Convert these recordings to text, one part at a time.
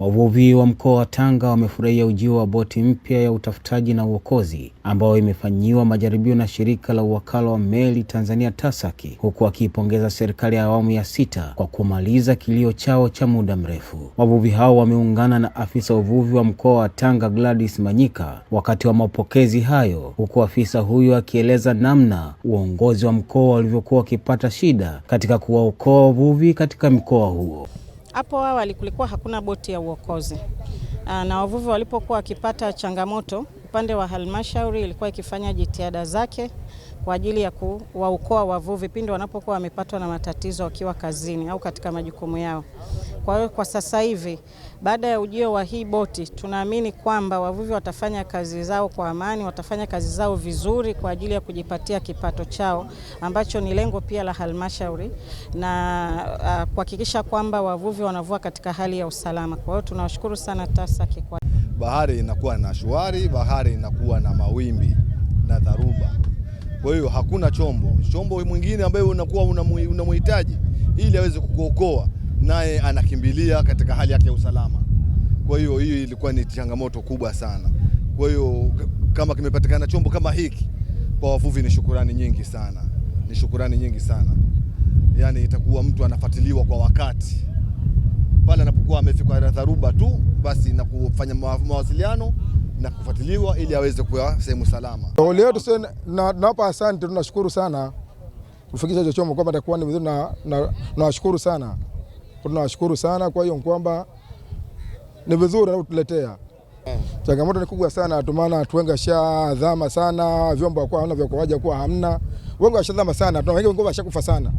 Wavuvi wa mkoa wa Tanga wamefurahia ujio wa boti mpya ya utafutaji na uokozi ambayo imefanyiwa majaribio na shirika la uwakala wa meli Tanzania TASAC, huku wakiipongeza serikali ya awamu ya 6 kwa kumaliza kilio chao cha muda mrefu. Wavuvi hao wameungana na afisa uvuvi wa mkoa wa Tanga Gladys Manyika wakati wa mapokezi hayo, huku afisa huyo akieleza namna uongozi wa mkoa ulivyokuwa ukipata shida katika kuwaokoa wavuvi katika mkoa huo. Hapo awali kulikuwa hakuna boti ya uokozi, na wavuvi walipokuwa wakipata changamoto, upande wa halmashauri ilikuwa ikifanya jitihada zake kwa ajili ya kuwaokoa wavuvi pindi wanapokuwa wamepatwa na matatizo wakiwa kazini au katika majukumu yao. Kwa hiyo kwa sasa hivi baada ya ujio wa hii boti tunaamini kwamba wavuvi watafanya kazi zao kwa amani, watafanya kazi zao vizuri kwa ajili ya kujipatia kipato chao ambacho ni lengo pia la halmashauri, na kuhakikisha kwamba wavuvi wanavua katika hali ya usalama. Kwa hiyo tunawashukuru sana TASAC. Bahari inakuwa na shwari, bahari inakuwa na mawimbi na dharuba. Kwa hiyo hakuna chombo mwingine ambaye unakuwa unamhitaji ili aweze kukuokoa, naye anakimbilia katika hali yake ya usalama. Kwa hiyo ilikuwa ni changamoto kubwa sana. Kwa hiyo kama kimepatikana chombo kama hiki kwa wavuvi ni shukrani nyingi sana. Ni shukrani nyingi sana. Yaani itakuwa mtu anafuatiliwa kwa wakati. Pale anapokuwa amefika na dharuba tu basi na kufanya mawasiliano na kufuatiliwa ili aweze kuwa sehemu salama. Kauli yetu sasa tunawapa asante, tunashukuru sana kufikisha hicho chombo kwamba itakuwa ni vizuri, na tunawashukuru sana. Tunawashukuru sana kwa hiyo kwamba ni vizuri na kutuletea. Changamoto ni kubwa sana, maana watu wengi washadhama sana, vyombo kwa hawana vya kuwaja kwa hamna. Wengi washadhama sana, tuna wengi washakufa sana.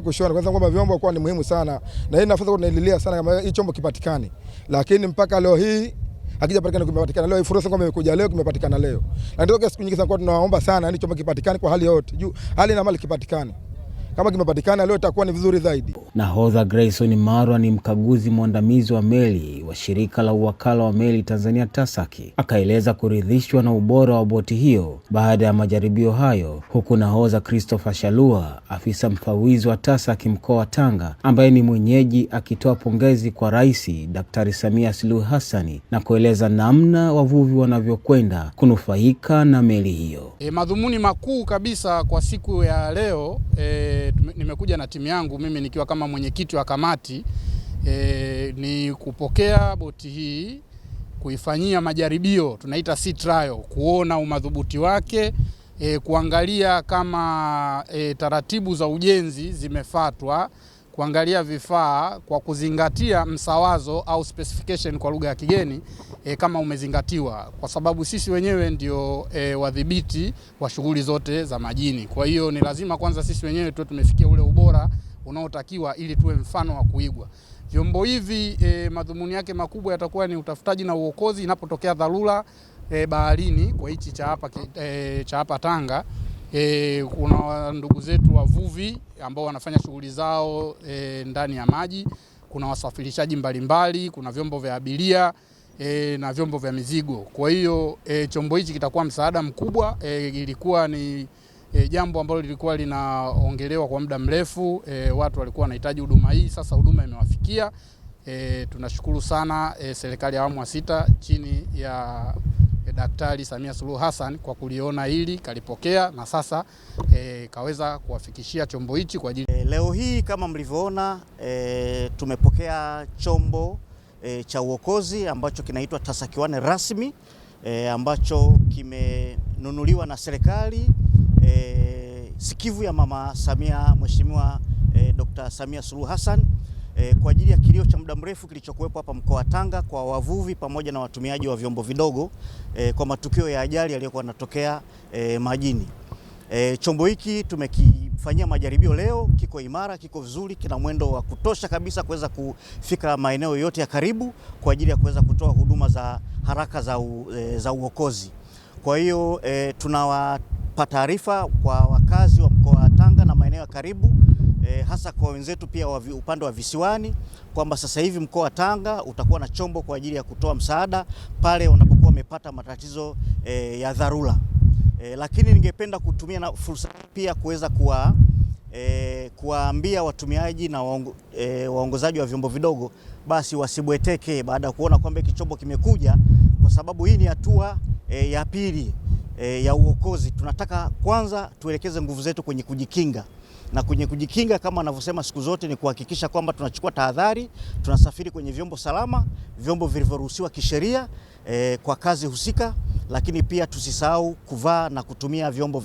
Kushona kwanza kwamba vyombo kwa ni muhimu sana. Na hii nafasi tunaililia sana kama hii chombo kipatikane. Lakini mpaka leo hii hakijapatikana. Kimepatikana leo, fursa kwamba imekuja leo, kimepatikana leo. Na ndio siku nyingi sana kwa tunaomba sana yani chombo kipatikane kwa hali yote. Juu hali na mali kipatikane. Kama kimepatikana leo itakuwa ni vizuri zaidi. Nahodha Grayson Marwa ni mkaguzi mwandamizi wa meli wa shirika la uwakala wa meli Tanzania TASAC, akaeleza kuridhishwa na ubora wa boti hiyo baada ya majaribio hayo, huku nahodha Christopher Shalua, afisa mfawizi wa TASAC mkoa wa Tanga, ambaye ni mwenyeji, akitoa pongezi kwa Rais Daktari Samia Suluhu Hassan na kueleza namna wavuvi wanavyokwenda kunufaika na meli hiyo. Madhumuni makuu kabisa kwa siku ya leo, nimekuja na timu yangu mimi nikiwa kama mwenyekiti wa kamati, ni kupokea boti hii, kuifanyia majaribio, tunaita sea trial, kuona umadhubuti wake, kuangalia kama taratibu za ujenzi zimefuatwa, kuangalia vifaa kwa kuzingatia msawazo au specification kwa lugha ya kigeni kama umezingatiwa, kwa sababu sisi wenyewe ndio wadhibiti wa shughuli zote za majini. Kwa hiyo ni lazima kwanza sisi wenyewe tuwe tumefikia ule ubora unaotakiwa ili tuwe mfano wa kuigwa. Vyombo hivi madhumuni yake makubwa yatakuwa ni utafutaji na uokozi inapotokea dharura baharini kwa hichi cha hapa Tanga. Kuna ndugu zetu wavuvi ambao wanafanya shughuli zao ndani ya maji, kuna wasafirishaji mbalimbali, kuna vyombo vya abiria na vyombo vya mizigo. Kwa hiyo chombo hichi kitakuwa msaada mkubwa. Ilikuwa ni jambo ambalo lilikuwa linaongelewa kwa muda mrefu, watu walikuwa wanahitaji huduma hii, sasa huduma imewafikia. Tunashukuru sana serikali ya awamu ya 6 chini ya Daktari Samia Suluhu Hassan kwa kuliona hili, kalipokea na sasa kaweza kuwafikishia chombo hichi kwa ajili. Leo hii kama mlivyoona tumepokea chombo cha uokozi ambacho kinaitwa TASAC 1 rasmi, ambacho kimenunuliwa na serikali sikivu ya Mama Samia, Mheshimiwa Dr. Samia Suluhu Hassan, kwa ajili ya kilio cha muda mrefu kilichokuwepo hapa mkoa wa Tanga kwa wavuvi pamoja na watumiaji wa vyombo vidogo kwa matukio ya ajali yaliyokuwa yanatokea majini. Chombo hiki tumekifanyia majaribio leo, kiko imara, kiko vizuri, kina mwendo wa kutosha kabisa kuweza kufika maeneo yote ya karibu kwa ajili ya kuweza kutoa huduma za haraka za uokozi. Kwa hiyo tunawapa taarifa kwa wakazi wa mkoa wa Tanga na maeneo ya karibu, hasa kwa wenzetu pia upande wa visiwani, kwamba sasa hivi mkoa wa Tanga utakuwa na chombo kwa ajili ya kutoa msaada pale wanapokuwa wamepata matatizo ya dharura. Lakini ningependa kutumia na fursa pia kuweza kuwaambia watumiaji na waongozaji wa vyombo vidogo basi wasibweteke baada ya kuona kwamba hiki chombo kimekuja, kwa sababu hii ni hatua ya pili ya uokozi. Tunataka kwanza tuelekeze nguvu zetu kwenye kujikinga, na kwenye kujikinga kama anavyosema siku zote ni kuhakikisha kwamba tunachukua tahadhari, tunasafiri kwenye vyombo salama, vyombo vilivyoruhusiwa kisheria kwa kazi husika, lakini pia tusisahau kuvaa na kutumia vyombo